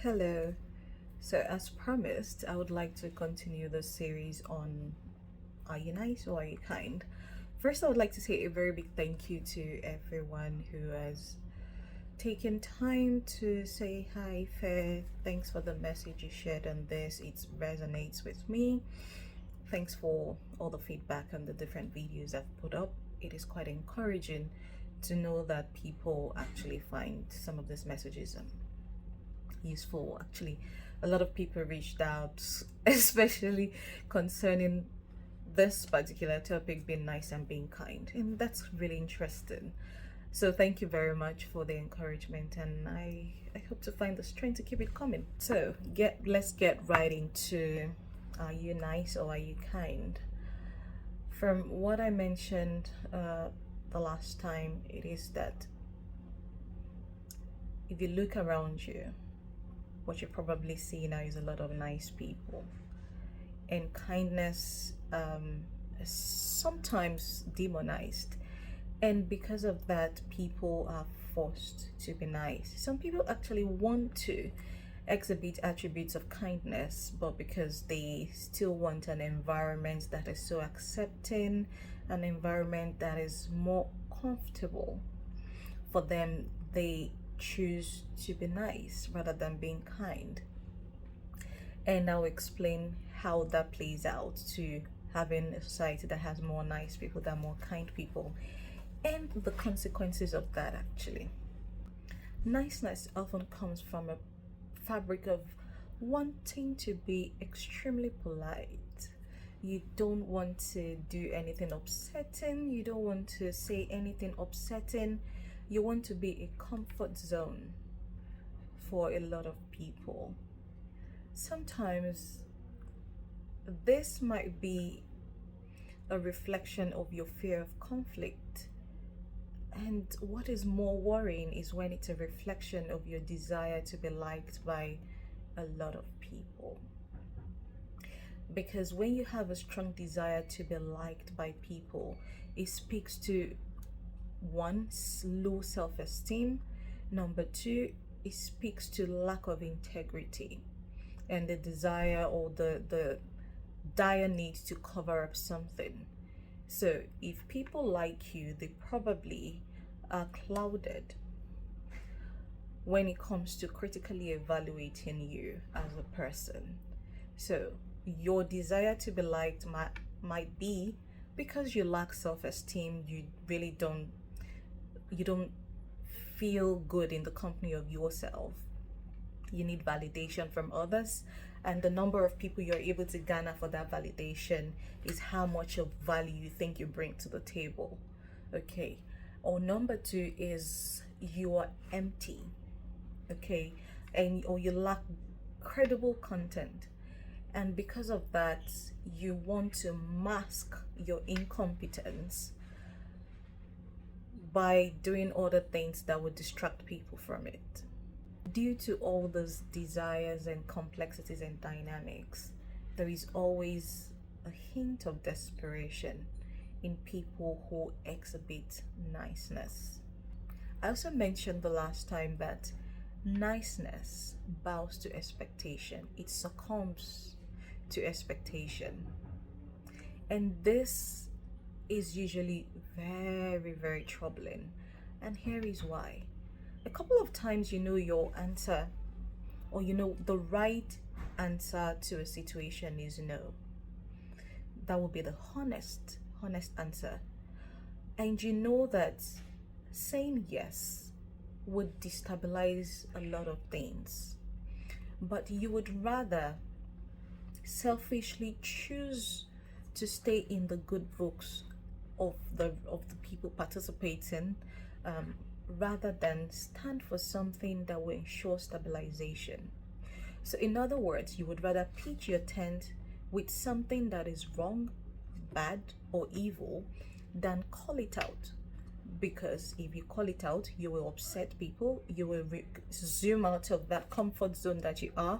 Hello. So, as promised, I would like to continue the series on Are You Nice or Are You Kind? First, I would like to say a very big thank you to everyone who has taken time to say hi, Fair. Thanks for the message you shared on this. It resonates with me. Thanks for all the feedback on the different videos I've put up. It is quite encouraging to know that people actually find some of these messages useful. Actually, a lot of people reached out, especially concerning this particular topic, being nice and being kind, and that's really interesting. So thank you very much for the encouragement, and I hope to find the strength to keep it coming. So let's get right into are you nice or are you kind? From what I mentioned the last time, it is that if you look around you, what you probably see now is a lot of nice people, and kindness is sometimes demonized, and because of that people are forced to be nice. Some people actually want to exhibit attributes of kindness, but because they still want an environment that is so accepting, an environment that is more comfortable for them, they choose to be nice rather than being kind. And I'll explain how that plays out to having a society that has more nice people than more kind people, and the consequences of that. Actually, niceness often comes from a fabric of wanting to be extremely polite. You don't want to do anything upsetting, you don't want to say anything upsetting. You want to be a comfort zone for a lot of people. Sometimes this might be a reflection of your fear of conflict. And what is more worrying is when it's a reflection of your desire to be liked by a lot of people. Because when you have a strong desire to be liked by people, it speaks to one, low self-esteem. Number two, it speaks to lack of integrity and the desire or the dire need to cover up something. So if people like you, they probably are clouded when it comes to critically evaluating you as a person. So your desire to be liked might be because you lack self-esteem. You don't feel good in the company of yourself. You need validation from others, and the number of people you're able to garner for that validation is how much of value you think you bring to the table. Okay. Or number two is you are empty. Okay. Or you lack credible content, and because of that you want to mask your incompetence by doing other things that would distract people from it. Due to all those desires and complexities and dynamics, there is always a hint of desperation in people who exhibit niceness. I also mentioned the last time that niceness bows to expectation, it succumbs to expectation. And this is usually very, very troubling. And here is why. A couple of times you know your answer, or you know the right answer to a situation is no. That will be the honest answer. And you know that saying yes would destabilize a lot of things, but you would rather selfishly choose to stay in the good books of the people participating, rather than stand for something that will ensure stabilization. So in other words, you would rather pitch your tent with something that is wrong, bad, or evil than call it out. Because if you call it out, you will upset people, you will zoom out of that comfort zone that you are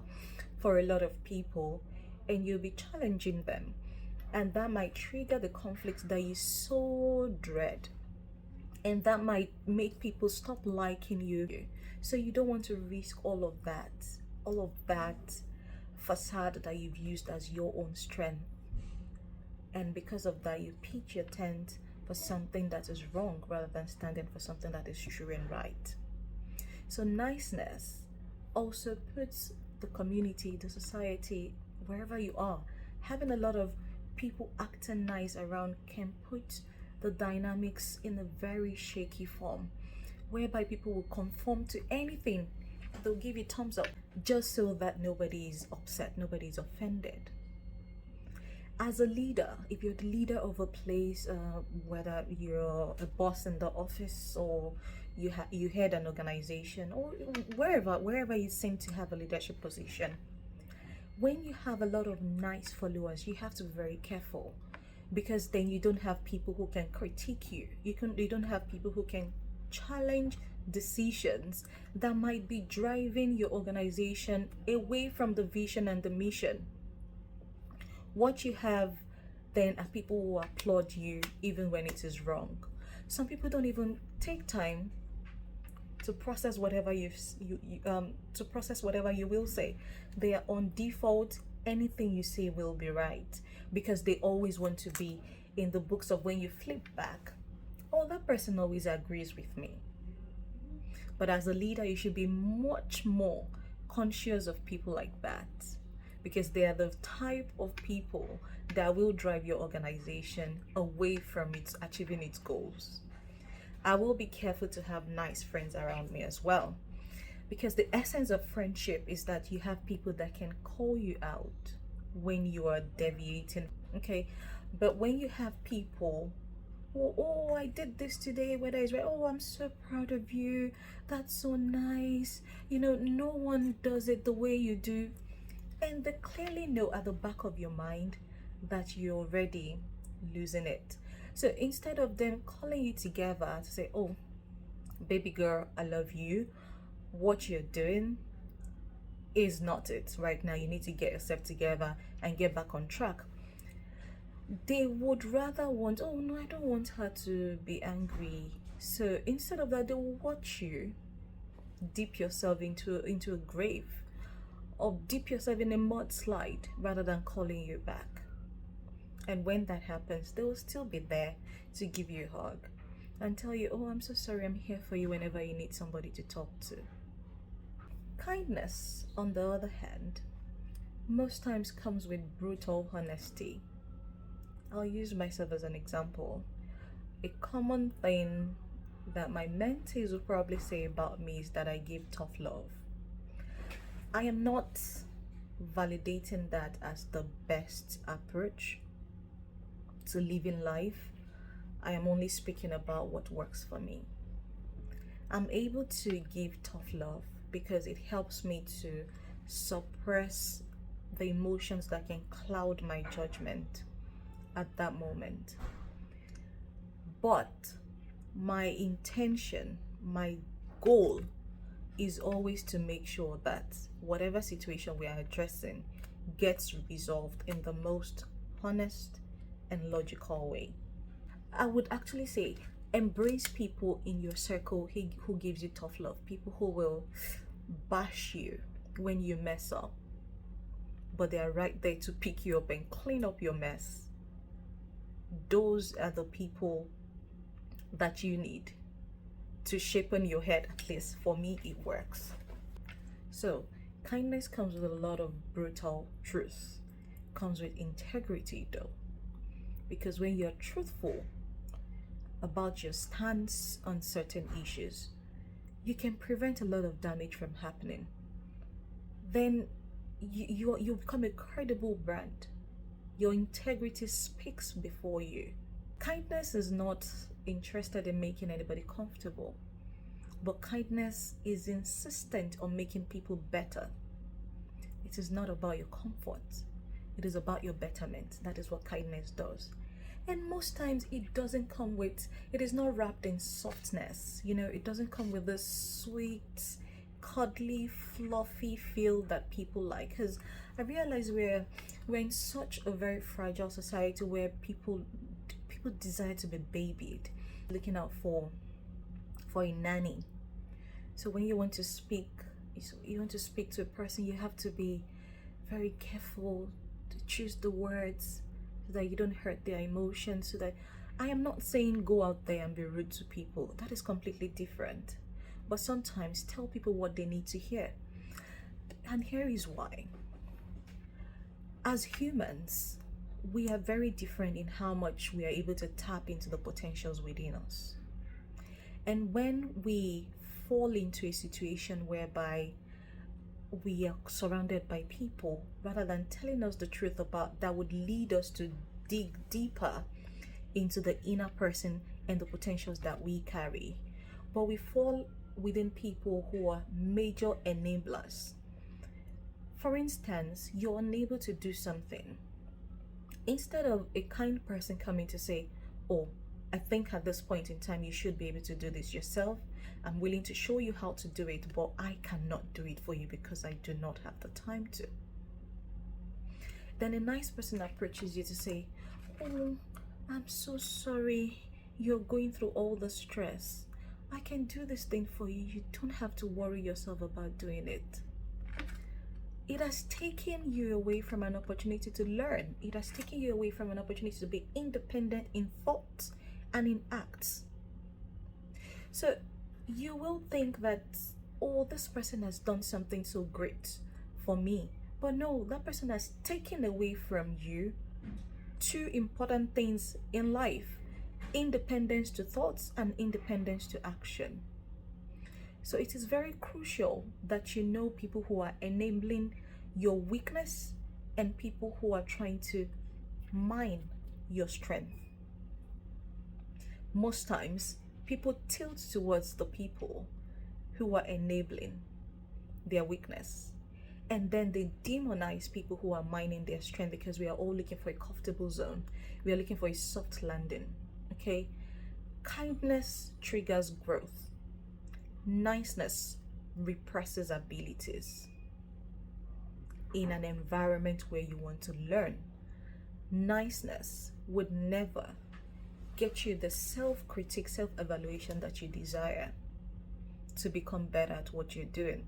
for a lot of people, and you'll be challenging them. And that might trigger the conflict that you so dread. And that might make people stop liking you. So you don't want to risk all of that all of that facade that you've used as your own strength. And because of that, you pitch your tent for something that is wrong rather than standing for something that is true and right. So niceness also puts the community, the society, wherever you are, having a lot of people acting nice around can put the dynamics in a very shaky form, whereby people will conform to anything. They'll give you thumbs up just so that nobody is upset, nobody is offended. As a leader, if you're the leader of a place, whether you're a boss in the office or you head an organization or wherever you seem to have a leadership position, when you have a lot of nice followers, you have to be very careful, because then you don't have people who can critique you. You don't have people who can challenge decisions that might be driving your organization away from the vision and the mission. What you have then are people who applaud you even when it is wrong. Some people don't even take time to process whatever you will say. They are on default. Anything you say will be right, because they always want to be in the books of when you flip back. Oh, that person always agrees with me. But as a leader, you should be much more conscious of people like that, because they are the type of people that will drive your organization away from achieving its goals. I will be careful to have nice friends around me as well, because the essence of friendship is that you have people that can call you out when you are deviating, okay? But when you have people, oh, I did this today, whether it's right, oh, I'm so proud of you, that's so nice, no one does it the way you do, and they clearly know at the back of your mind that you're already losing it. So instead of them calling you together to say, oh, baby girl, I love you, what you're doing is not it right now, you need to get yourself together and get back on track, they would rather want, oh no, I don't want her to be angry. So instead of that, they will watch you dip yourself into a grave, or dip yourself in a mudslide, rather than calling you back. And when that happens, they will still be there to give you a hug and tell you, oh, I'm so sorry, I'm here for you whenever you need somebody to talk to. Kindness, on the other hand, most times comes with brutal honesty. I'll use myself as an example. A common thing that my mentees will probably say about me is that I give tough love. I am not validating that as the best approach to living life. I am only speaking about what works for me. I'm able to give tough love because it helps me to suppress the emotions that can cloud my judgment at that moment. But my intention, my goal is always to make sure that whatever situation we are addressing gets resolved in the most honest and logical way. I would actually say embrace people in your circle who gives you tough love, people who will bash you when you mess up, but they are right there to pick you up and clean up your mess. Those are the people that you need to sharpen your head. At least for me, it works. So kindness comes with a lot of brutal truth, comes with integrity though, because when you're truthful about your stance on certain issues, you can prevent a lot of damage from happening. Then you become a credible brand. Your integrity speaks before you. Kindness is not interested in making anybody comfortable, but kindness is insistent on making people better. It is not about your comfort, it is about your betterment. That is what kindness does. And most times it is not wrapped in softness. It doesn't come with this sweet, cuddly, fluffy feel that people like. Because I realize we're in such a very fragile society where people desire to be babied, looking out for a nanny. So when you want to speak So you want to speak to a person, you have to be very careful to choose the words so that you don't hurt their emotions. So that I am not saying go out there and be rude to people. That is completely different. But sometimes tell people what they need to hear. And here is why. As humans, we are very different in how much we are able to tap into the potentials within us. And when we fall into a situation whereby we are surrounded by people, rather than telling us the truth about that would lead us to dig deeper into the inner person and the potentials that we carry, but we fall within people who are major enablers. For instance, you're unable to do something. Instead of a kind person coming to say, oh, I think at this point in time you should be able to do this yourself. I'm willing to show you how to do it, but I cannot do it for you because I do not have the time to. Then a nice person approaches you to say, oh, I'm so sorry you're going through all the stress. I can do this thing for you. You don't have to worry yourself about doing it. It has taken you away from an opportunity to learn. It has taken you away from an opportunity to be independent in thought and in acts. So you will think that, oh, this person has done something so great for me. But no, that person has taken away from you two important things in life: independence to thoughts and independence to action. So it is very crucial that you know people who are enabling your weakness and people who are trying to mine your strength. Most times, people tilt towards the people who are enabling their weakness, and then they demonize people who are mining their strength, because we are all looking for a comfortable zone. We are looking for a soft landing. Okay? Kindness triggers growth. Niceness represses abilities. In an environment where you want to learn, niceness would never get you the self-critique, self-evaluation that you desire to become better at what you're doing.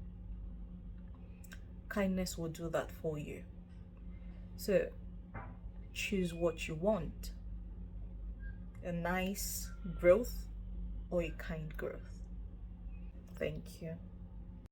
Kindness will do that for you. So choose what you want: a nice growth or a kind growth. Thank you.